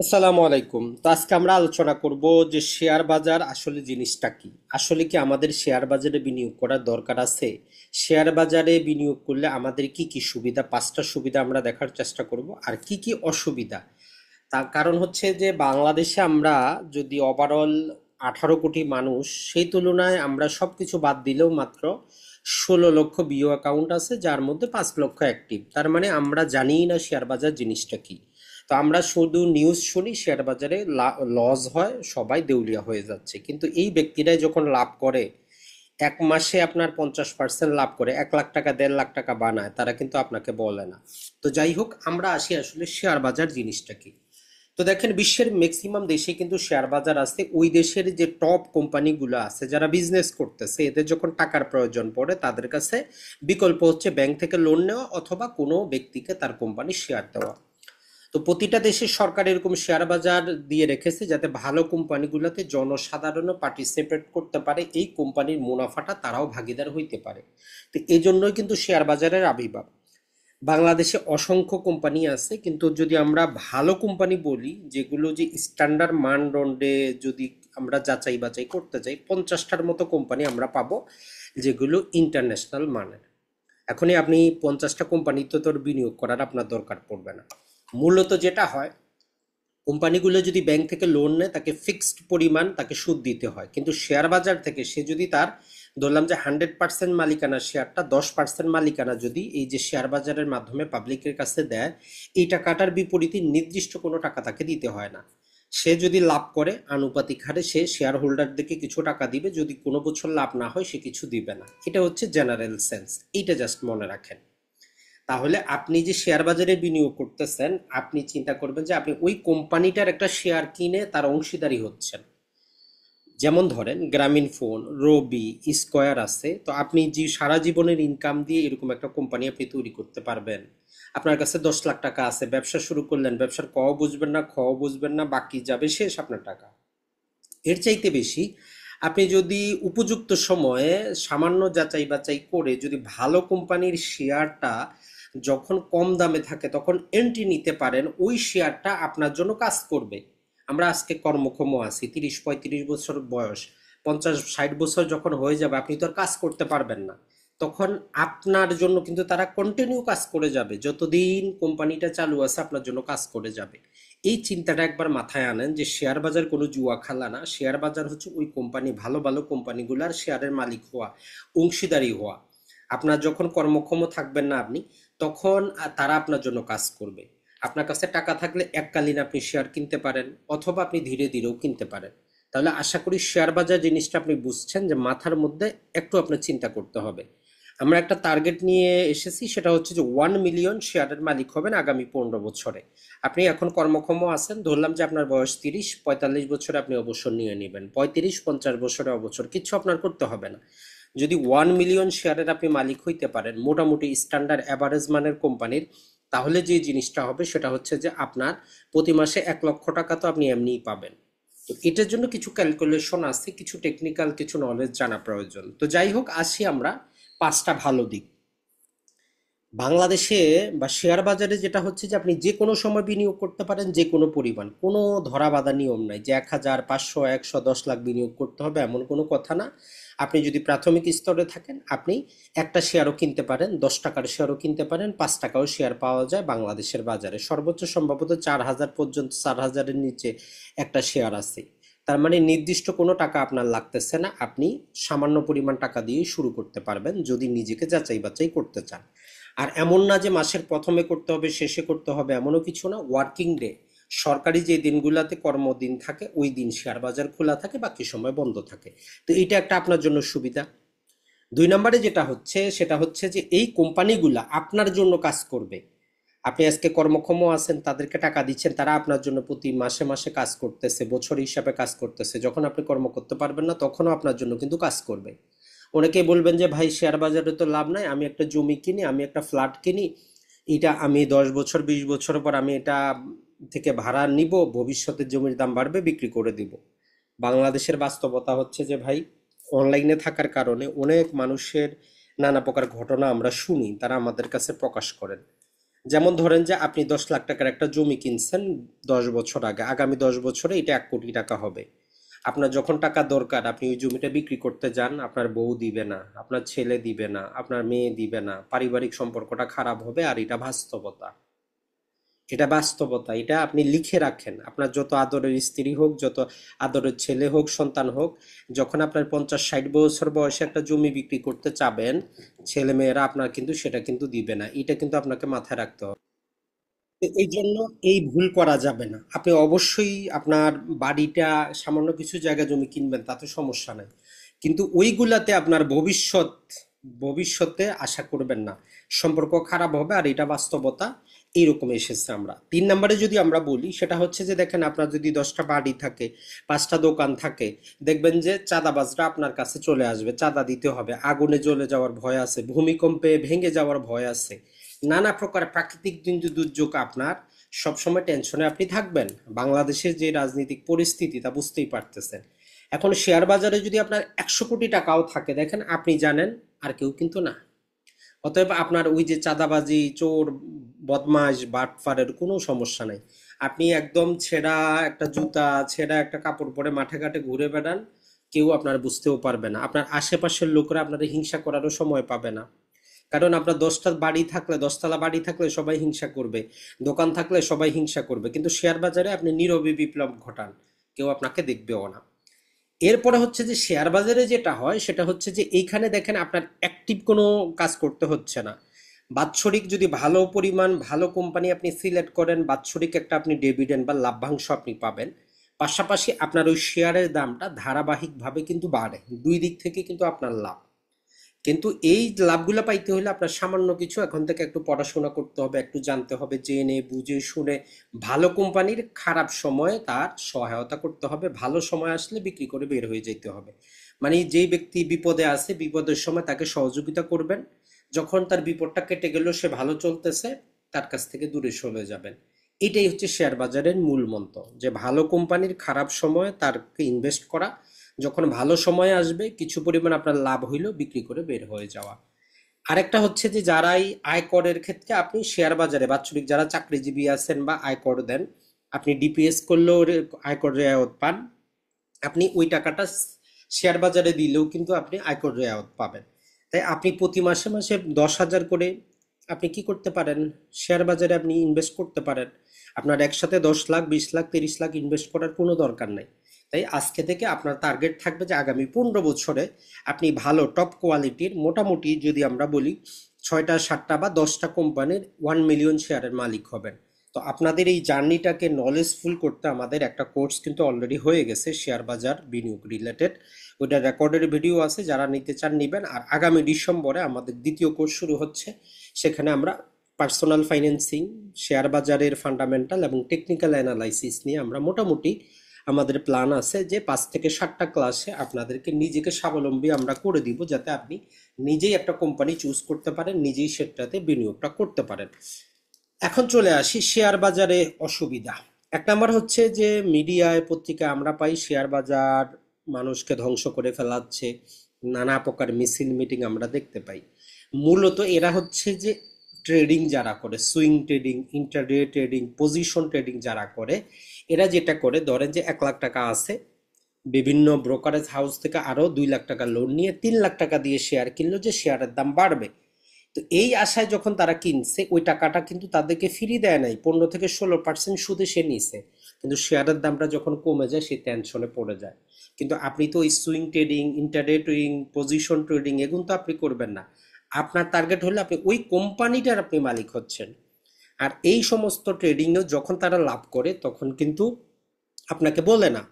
আসসালামু আলাইকুম। তো আজকে আমরা আলোচনা করব যে শেয়ার বাজার আসলে জিনিসটা কি। আসলে কি আমাদের শেয়ার বাজারে বিনিয়োগ করার দরকার আছে? শেয়ার বাজারে বিনিয়োগ করলে আমাদের কি কি সুবিধা, পাঁচটা সুবিধা আমরা দেখার চেষ্টা করব, আর কি কি অসুবিধা। তার কারণ হচ্ছে যে বাংলাদেশে আমরা যদি ওভারঅল 18 কোটি মানুষ, সেই তুলনায় আমরা সবকিছু বাদ দিলেও মাত্র 16 লক্ষ বিও অ্যাকাউন্ট আছে, যার মধ্যে 5 লক্ষ অ্যাক্টিভ। তার মানে আমরা জানিই না শেয়ার বাজার জিনিসটা কি। তো আমরা শুধু নিউজ শুনি শেয়ার বাজারে লস হয়, সবাই দেউলিয়া হয়ে যাচ্ছে, কিন্তু এই ব্যক্তিরাই যখন লাভ করে, এক মাসে আপনার 50% লাভ করে, 1 লাখ টাকা 1.5 লাখ টাকা বানায়, তারা কিন্তু আপনাকে বলে না। তো যাই হোক, আমরা আসি আসলে শেয়ার বাজার জিনিসটা কি। তো দেখেন, বিশ্বের ম্যাক্সিমাম দেশে কিন্তু শেয়ার বাজার আছে। ওই দেশের যে টপ কোম্পানিগুলো আছে যারা বিজনেস করতেছে, এদের যখন টাকার প্রয়োজন পড়ে, তাদের কাছে বিকল্প হচ্ছে ব্যাংক থেকে লোন নেওয়া অথবা কোনো ব্যক্তিকে তার কোম্পানি শেয়ার দেওয়া। তো প্রতিটা দেশের সরকার এরকম শেয়ার বাজার দিয়ে রেখেছে যাতে ভালো কোম্পানিগুলোতে জনসাধারণও পার্টিসিপেট করতে পারে, এই কোম্পানির মুনাফাটা তারাও ভাগিদার হইতে পারে। তো এই জন্যই কিন্তু শেয়ার বাজারের আবির্ভাব। বাংলাদেশে অসংখ্য কোম্পানি আছে, কিন্তু যদি আমরা ভালো কোম্পানি বলি, যেগুলো যে স্ট্যান্ডার্ড মানদণ্ডে যদি আমরা যাচাই বাছাই করতে চাই, 50টার মতো কোম্পানি আমরা পাবো যেগুলো ইন্টারন্যাশনাল মানের। এখনই আপনি 50টা কোম্পানিতে তোর বিনিয়োগ করার আপনার দরকার পড়বে না। মূলত যেটা হয়, কোম্পানিগুলো যদি ব্যাংক থেকে লোন নেয়, তাকে ফিক্সড পরিমাণ তাকে সুদ দিতে হয়, কিন্তু শেয়ার বাজার থেকে সে যদি তার, ধরলাম যে 100% মালিকানা শেয়ারটা, 10% মালিকানা যদি এই যে শেয়ার বাজারের মাধ্যমে পাবলিকের কাছে দেয়, এই টাকাটার বিপরীতে নির্দিষ্ট কোনো টাকা তাকে দিতে হয় না। সে যদি লাভ করে, আনুপাতিক হারে সে শেয়ার হোল্ডারদেরকে কিছু টাকা দিবে, যদি কোনো বছর লাভ না হয় সে কিছু দিবে না। এটা হচ্ছে জেনারেল সেন্স, এইটা জাস্ট মনে রাখেন। তাহলে আপনি যে শেয়ার বাজারে বিনিয়োগ করতেছেন, আপনি চিন্তা করবেন যে আপনি ওই কোম্পানিটার একটা শেয়ার কিনে তার অংশীদারি হচ্ছেন। যেমন ধরেন গ্রামীণ ফোন, রবি, স্কয়ার আছে। তো আপনি যে সারা জীবনের ইনকাম দিয়ে এরকম একটা কোম্পানি আপনি তৈরি করতে পারবেন। আপনার কাছে 10 লাখ টাকা আছে, ব্যবসা শুরু করলেন, ব্যবসার ক বুঝবেন না, খ বুঝবেন না, বাকি যাবে শেষ আপনার টাকা। এর চাইতে বেশি, আপনি যদি উপযুক্ত সময়ে সামান্য যাচাই বাছাই করে যদি ভালো কোম্পানির শেয়ারটা যখন কম দামে থাকে তখন এন্ট্রি নিতে পারেন, ওই শেয়ারটা আপনার জন্য কাজ করবে। আমরা আজকে কর্মক্ষম আছি, 30-35 বছর বয়স, 50-60 বছর যখন হয়ে যাবে, আপনি তো আর কাজ করতে পারবেন না। তখন আপনার জন্য কিন্তু তারা কন্টিনিউ কাজ করে যাবে, যতদিন কোম্পানিটা চালু আছে আপনার জন্য কাজ করে যাবে। এই চিন্তাটা একবার মাথায় আনেন যে শেয়ার বাজার কোনো জুয়া খেলা না। শেয়ার বাজার হচ্ছে ওই কোম্পানি, ভালো ভালো কোম্পানিগুলার শেয়ারের মালিক হওয়া, অংশীদারি হওয়া। আপনার যখন কর্মক্ষম থাকবেন না আপনি, তখন তারা আপনার জন্য কাজ করবে। আপনার কাছে টাকা থাকলে এককালীন আপনি শেয়ার কিনতে পারেন, অথবা আপনি ধীরে ধীরেও কিনতে পারেন। তাহলে আশা করি শেয়ার বাজার জিনিসটা আপনি বুঝছেন, যে মাথার মধ্যে একটু আপনার চিন্তা করতে হবে। আমরা একটা টার্গেট নিয়ে এসেছি, সেটা হচ্ছে যে 1 মিলিয়ন শেয়ারের মালিক হবেন আগামী 15 বছরে। আপনি এখন কর্মক্ষম আছেন, ধরলাম যে আপনার বয়স 30-45 বছরে আপনি অবসর নিয়ে নেবেন, 35-50 বছরে অবসর, কিছু আপনার করতে হবে না। যদি 1 মিলিয়ন শেয়ারের আপনি মালিক হইতে পারেন মোটামুটি স্ট্যান্ডার্ড অ্যাভারেজ মানের কোম্পানির, তাহলে যে জিনিসটা হবে সেটা হচ্ছে যে আপনার প্রতি মাসে 1 লক্ষ টাকা তো আপনি এমনিই পাবেন। তো এটার জন্য কিছু ক্যালকুলেশন আছে, কিছু টেকনিক্যাল কিছু নলেজ জানা প্রয়োজন। তো যাই হোক, আসি আমরা পাঁচটা ভালো দিক। বাংলাদেশে বা শেয়ার বাজারে যেটা হচ্ছে যে আপনি যে কোনো সময় বিনিয়োগ করতে পারেন, যে কোনো পরিমাণ, কোনো ধরা বাঁধা নিয়ম নাই যে 1,000, 500, 100, 10 লাখ বিনিয়োগ করতে হবে, এমন কোনো কথা না। আপনি যদি প্রাথমিক স্তরে থাকেন, আপনি একটা শেয়ারও কিনতে পারেন, 10 টাকার শেয়ারও কিনতে পারেন, 5 টাকাও শেয়ার পাওয়া যায় বাংলাদেশের বাজারে। সর্বোচ্চ সম্ভবত 4,000 পর্যন্ত, 4,000-এর নিচে একটা শেয়ার আছে। তার মানে নির্দিষ্ট কোনো টাকা আপনার লাগতেছে না, আপনি সামান্য পরিমাণ টাকা দিয়ে শুরু করতে পারবেন যদি নিজেকে যাচাই বাছাই করতে চান। আর এমন না যে মাসের প্রথমে করতে হবে, শেষে করতে হবে, এমনও কিছু না। ওয়ার্কিং ডে, সরকারি যে দিনগুলোতে কর্মদিন থাকে ওই দিন শেয়ার বাজার খোলা থাকে, বাকি সময় বন্ধ থাকে। তো এইটা একটা আপনার জন্য সুবিধা। 2 নম্বরে যেটা হচ্ছে সেটা হচ্ছে যে এই কোম্পানিগুলা আপনার জন্য কাজ করবে। আপনি আজকে কর্মক্ষম আছেন, তাদেরকে টাকা দিচ্ছেন, তারা আপনার জন্য প্রতি মাসে মাসে কাজ করতেছে, বছর হিসাবে কাজ করতেছে। যখন আপনি কর্ম করতে পারবেন না, তখনও আপনার জন্য কিন্তু কাজ করবে। অনেকেই বলবেন যে ভাই, শেয়ার বাজারে তো লাভ নাই, আমি একটা জমি কিনি, আমি একটা ফ্ল্যাট কিনি, এটা আমি 10 বছর 20 বছর পর আমি এটা থেকে ভাড়া নিব, ভবিষ্যতে জমির দাম বাড়বে, বিক্রি করে দিব। বাংলাদেশের বাস্তবতা হচ্ছে যে ভাই, অনলাইনে থাকার কারণে অনেক মানুষের নানা প্রকার ঘটনা আমরা শুনি, তারা আমাদের কাছে প্রকাশ করেন। যেমন ধরেন যে আপনি 10 লাখ টাকার একটা জমি কিনছেন 10 বছর আগে, আগামী 10 বছরে এটা 1 কোটি টাকা হবে। আপনার যখন টাকা দরকার আপনি ওই জমিটা বিক্রি করতে যান, আপনার বউ দিবে না, আপনার ছেলে দিবে না, আপনার মেয়ে দিবে না, পারিবারিক সম্পর্কটা খারাপ হবে। আর এটা বাস্তবতা, এটা বাস্তবতা, এটা আপনি লিখে রাখেন। আপনার যত আদরের স্ত্রী হোক, যত আদরের ছেলে হোক, সন্তান হোক, যখন আপনার 50-60 বছর বয়সে একটা জমি বিক্রি করতে চাবেন, ছেলে মেয়েরা আপনার কিন্তু সেটা কিন্তু দিবে না। এটা কিন্তু আপনাকে মাথায় রাখতে হবে। তো এই জন্য এই ভুল করা যাবে না। আপনি অবশ্যই আপনার বাড়িটা, সামান্য কিছু জায়গা জমি কিনবেন, তাতে সমস্যা নাই, কিন্তু ওইগুলাতে আপনার ভবিষ্যতে আশা করবেন না, সম্পর্ক খারাপ হবে। আর এটা বাস্তবতা, এইরকম এসেছে। আমরা 3 নম্বরে যদি আমরা বলি, সেটা হচ্ছে যে দেখেন, আপনার যদি 10টা বাড়ি থাকে, 5টা দোকান থাকে, দেখবেন যে চাঁদাবাজরা আপনার কাছে চলে আসবে, চাঁদা দিতে হবে, আগুনে জ্বলে যাওয়ার ভয় আছে, ভূমিকম্পে ভেঙে যাওয়ার ভয় আছে, নানা প্রকার প্রাকৃতিক দুর্যোগ আপনার, সবসময় টেনশনে আপনি থাকবেন। বাংলাদেশের যে রাজনৈতিক পরিস্থিতি তা বুঝতেই পারতেছেন। এখন শেয়ার বাজারে যদি আপনার 100 কোটি টাকাও থাকে, দেখেন আপনি জানেন, আর কেউ কিন্তু না। অতএব আপনার ওই যে চাঁদাবাজি, চোর, বদমাশ, বাটপারের কোনো সমস্যা নাই। আপনি একদম ছেঁড়া একটা জুতা, ছেঁড়া একটা কাপড় পরে মাঠে ঘাটে ঘুরে বেড়ান, কেউ আপনার বুঝতেও পারবে না। আপনার আশেপাশের লোকরা আপনার হিংসা করারও সময় পাবে না। কারণ আপনার 10টা বাড়ি থাকলে, 10 তলা বাড়ি থাকলে সবাই হিংসা করবে, দোকান থাকলে সবাই হিংসা করবে, কিন্তু শেয়ার বাজারে আপনি নীরবে বিপ্লব ঘটান, কেউ আপনাকে দেখবেও না। এরপরে হচ্ছে যে শেয়ার বাজারে যেটা হয় সেটা হচ্ছে যে এইখানে দেখেন আপনার অ্যাক্টিভ কোনো কাজ করতে হচ্ছে না। বাৎসরিক যদি ভালো পরিমাণ ভালো কোম্পানি আপনি সিলেক্ট করেন, বাৎসরিক একটা আপনি ডিভিডেন্ড বা লাভ্যাংশ আপনি পাবেন। পাশাপাশি আপনার ওই শেয়ারের দামটা ধারাবাহিকভাবে কিন্তু বাড়ে, দুই দিক থেকে কিন্তু আপনার লাভ। কিন্তু এই লাভগুলো পাইতে হলে আপনার সামান্য কিছু এখন থেকে একটু পড়াশোনা করতে হবে, একটু জানতে হবে, জেনে বুঝে শুনে ভালো কোম্পানির খারাপ সময়ে তার সহায়তা করতে হবে, ভালো সময় আসলে বিক্রি করে বের হয়ে যেতে হবে। মানে যেই ব্যক্তি বিপদে আছে, বিপদের সময় তাকে সহযোগিতা করবেন, যখন তার বিপদটা কেটে গেল, সে ভালো চলতেছে, তার কাছ থেকে দূরে সরে যাবেন। এটাই হচ্ছে শেয়ার বাজারের মূল মন্ত্র, যে ভালো কোম্পানির খারাপ সময়ে তারকে ইনভেস্ট করা, যখন ভালো সময় আসবে কিছু পরিমাণ আপনার লাভ হইলো, বিক্রি করে বের হয়ে যাওয়া। আরেকটা হচ্ছে যে যারাই আয়করের ক্ষেত্রে আপনি শেয়ার বাজারে বাৎসরিক, যারা চাকরিজীবী আছেন বা আয়কর দেন, আপনি ডিপিএস করলেও আয়কর রেয়ায়ত পান। আপনি ওই টাকাটা শেয়ার বাজারে দিলেও কিন্তু আপনি আয়কর রেয়ায়ত পাবেন। তাই আপনি প্রতি মাসে মাসে 10,000 করে আপনি কি করতে পারেন, শেয়ার বাজারে আপনি ইনভেস্ট করতে পারেন। আপনার একসাথে 10 লাখ, 20 লাখ, 30 লাখ ইনভেস্ট করার কোনো দরকার নাই। তাই আজকে থেকে আপনার টার্গেট থাকবে যে আগামী 15 বছরে আপনি ভালো টপ কোয়ালিটির, মোটামুটি যদি আমরা বলি 6টা, 7টা বা 10টা কোম্পানির 1 মিলিয়ন শেয়ারের মালিক হবেন। তো আপনাদের এই জার্নিটাকে নলেজফুল করতে আমাদের একটা কোর্স কিন্তু অলরেডি হয়ে গেছে, শেয়ার বাজার বিনিয়োগ রিলেটেড। ওইটা রেকর্ডের ভিডিও আছে, যারা নিতে চান নিবেন। আর আগামী ডিসেম্বরে আমাদের দ্বিতীয় কোর্স শুরু হচ্ছে, সেখানে আমরা পার্সোনাল ফাইন্যান্সিং, শেয়ার বাজারের ফান্ডামেন্টাল এবং টেকনিক্যাল অ্যানালাইসিস নিয়ে আমরা মোটামুটি, আমাদের প্ল্যান আছে যে 5 থেকে 7টা ক্লাসে আপনাদেরকে নিজেকে স্বাবলম্বী আমরা করে দিব, যাতে আপনি নিজেই একটা কোম্পানি চুজ করতে পারেন, নিজেই সেটাতে বিনিয়োগটা করতে পারেন। এখন চলে আসি শেয়ার বাজারে অসুবিধা। 1 নম্বর হচ্ছে যে মিডিয়ায়, পত্রিকায় আমরা পাই শেয়ার বাজার মানুষকে ধ্বংস করে ফেলাচ্ছে, নানা প্রকার মিছিল মিটিং আমরা দেখতে পাই। মূলত এরা হচ্ছে যে ট্রেডিং যারা করে, swing trading, intraday trading, position trading যারা করে, এরা যেটা করে, ধরেন যে 1 লাখ টাকা আছে, বিভিন্ন ব্রোকারেজ হাউস থেকে আরো 2 লাখ টাকা লোন নিয়ে 3 লাখ টাকা দিয়ে শেয়ার কিনলো, যে শেয়ারের দাম বাড়বে। তো এই আশায় যখন তারা কিনছে, ওই টাকাটা কিন্তু তাদেরকে ফ্রি দেয় নাই, 15 থেকে 16% সুদে সে নিছে। কিন্তু শেয়ারের দামটা যখন কমে যায়, সে টেনশনে পড়ে যায়। কিন্তু আপনি তো ওই swing trading, intraday trading, position trading এগুলো তো আপনি করবেন না। আপনার টার্গেট হলে আপনি ওই কোম্পানিটার আপনি মালিক হচ্ছেন। আর এই সমস্ত ট্রেডিংও যখন তারা লাভ করে, তখন কিন্তু আপনাকে বলে না।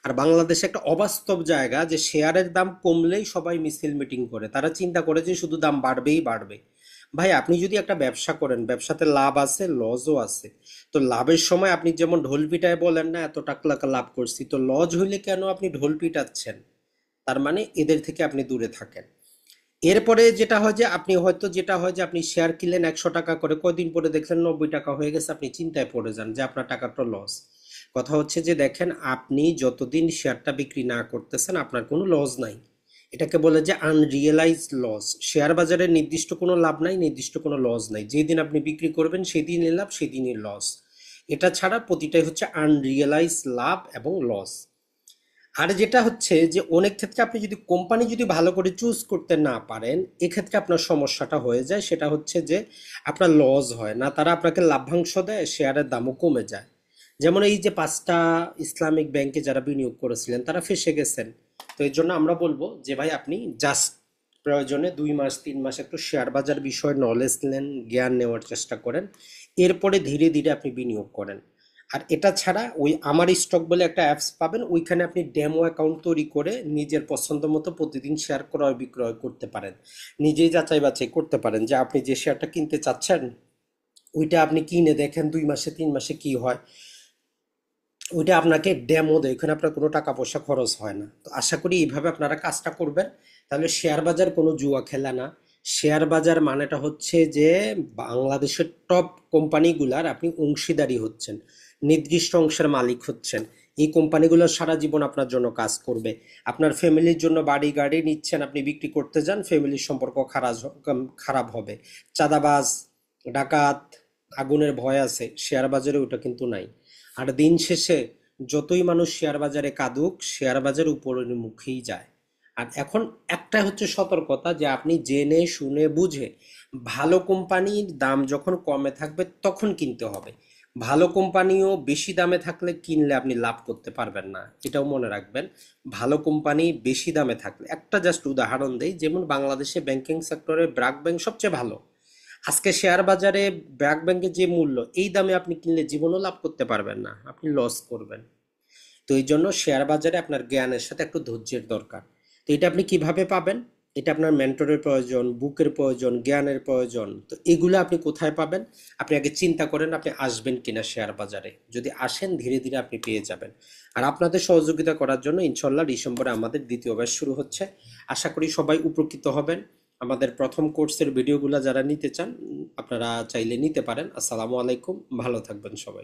আর বাংলাদেশে একটা অবাস্তব জায়গা, যে শেয়ারের দাম কমলেই সবাই মিছিল মিটিং করে, তারা চিন্তা করে যে শুধু দাম বাড়বেই বাড়বে। ভাই, আপনি যদি একটা ব্যবসা করেন, ব্যবসাতে লাভ আছে, লসও আছে। তো লাভের সময় আপনি যেমন ঢোল পিটায় বলেন না এত টাকা লাভ করছি, তো লস হইলে কেন আপনি ঢোল পিটাচ্ছেন? তার মানে এদের থেকে আপনি দূরে থাকেন। এরপরে যেটা হয় যে আপনি হয়তো, যেটা হয় যে আপনি শেয়ার কিনলেন 100 টাকা করে, কয়দিন পরে দেখলেন 90 টাকা হয়ে গেছে, আপনি চিন্তায় পড়ে যান যে আপনার টাকাটা লস। কথা হচ্ছে যে দেখেন, আপনি যতদিন শেয়ারটা বিক্রি না করতেছেন আপনার কোনো লস নাই। এটাকে বলে যে আনরিয়েলাইজড লস। শেয়ার বাজারে নির্দিষ্ট কোনো লাভ নাই, নির্দিষ্ট কোনো লস নাই, যেদিন আপনি বিক্রি করবেন সেদিনই লাভ সেদিনই লস। এটা ছাড়া প্রতিটাই হচ্ছে আনরিয়েলাইজ লাভ এবং লস। আর যেটা হচ্ছে যে অনেক ক্ষেত্রে আপনি যদি কোম্পানি যদি ভালো করে চুজ করতে না পারেন, এক্ষেত্রে আপনার সমস্যাটা হয়ে যায়, সেটা হচ্ছে যে আপনার লস হয় না, তারা আপনাকে লাভ্যাংশ দেয়, শেয়ারের দামও কমে যায়। যেমন এই যে 5টা ইসলামিক ব্যাংকে যারা বিনিয়োগ করেছিলেন তারা ফেঁসে গেছেন। তো এই জন্য আমরা বলবো যে ভাই আপনি জাস্ট প্রয়োজনে 2 মাস 3 মাস একটু শেয়ার বাজার বিষয়ে নলেজ নেন, জ্ঞান নেওয়ার চেষ্টা করেন, এরপরে ধীরে ধীরে আপনি বিনিয়োগ করেন। আর এটা ছাড়া ওই আমার স্টক বলে একটা অ্যাপস পাবেন, ওইখানে আপনি ডেমো অ্যাকাউন্ট তৈরি করে নিজের পছন্দ মতো প্রতিদিন শেয়ার ক্রয় বিক্রয় করতে পারেন। নিজেই যাচাই বাছাই করতে পারেন যে আপনি যে শেয়ারটা কিনতে চাচ্ছেন ওইটা আপনি কিনে দেখেন 2 মাসে 3 মাসে কি হয়। ওইটা আপনাকে ডেমো দেয়, ওখানে আপনার কোনো টাকা পয়সা খরচ হয় না। তো আশা করি এইভাবে আপনারা কাজটা করবেন, তাহলে শেয়ার বাজার কোনো জুয়া খেলা না। শেয়ার বাজার মানেটা হচ্ছে যে বাংলাদেশের টপ কোম্পানিগুলার আপনি অংশীদারি হচ্ছেন, নির্দিষ্ট অংশের মালিক হচ্ছেন। এই কোম্পানিগুলো সারা জীবন আপনার জন্য কাজ করবে। আপনার ফ্যামিলির জন্য বাড়ি গাড়ি নিচ্ছেন, আপনি বিক্রি করতে যান, ফ্যামিলির সম্পর্ক খারাপ হবে। চাঁদাবাজ, ডাকাত, আগুনের ভয় আছে, শেয়ার বাজারে ওটা কিন্তু নাই। আর দিন শেষে যতই মানুষ শেয়ার বাজারে কাঁদুক, শেয়ার বাজার উপরের মুখেই যায়। আর এখন একটা হচ্ছে সতর্কতা, যে আপনি জেনে শুনে বুঝে ভালো কোম্পানির দাম যখন কমে থাকবে তখন কিনতে হবে। ভালো কোম্পানিও বেশি দামে থাকলে কিনলে আপনি লাভ করতে পারবেন না, এটাও মনে রাখবেন। ভালো কোম্পানি বেশি দামে থাকলে, একটা জাস্ট উদাহরণ দেই, যেমন বাংলাদেশে ব্যাংকিং সেক্টরে ব্র্যাক ব্যাংক সবচেয়ে ভালো। আজকে শেয়ার বাজারে ব্র্যাক ব্যাংকের যে মূল্য, এই দামে আপনি কিনলে জীবনও লাভ করতে পারবেন না, আপনি লস করবেন। তো এই জন্য শেয়ার বাজারে আপনার জ্ঞানের সাথে একটু ধৈর্যের দরকার। তো এটা আপনি কিভাবে পাবেন? এটা আপনার মেন্টরের প্রয়োজন, বুকের প্রয়োজন, জ্ঞানের প্রয়োজন। তো এগুলো আপনি কোথায় পাবেন? আপনি আগে চিন্তা করেন আপনি আসবেন কিনা শেয়ার বাজারে। যদি আসেন ধীরে ধীরে আপনি পেয়ে যাবেন। আর আপনাদের সহযোগিতা করার জন্য ইনশাল্লাহ ডিসেম্বরে আমাদের দ্বিতীয় ব্যাচ শুরু হচ্ছে। আশা করি সবাই উপকৃত হবেন। আমাদের প্রথম কোর্সের ভিডিওগুলো যারা নিতে চান আপনারা চাইলে নিতে পারেন। আসসালামু আলাইকুম, ভালো থাকবেন সবাই।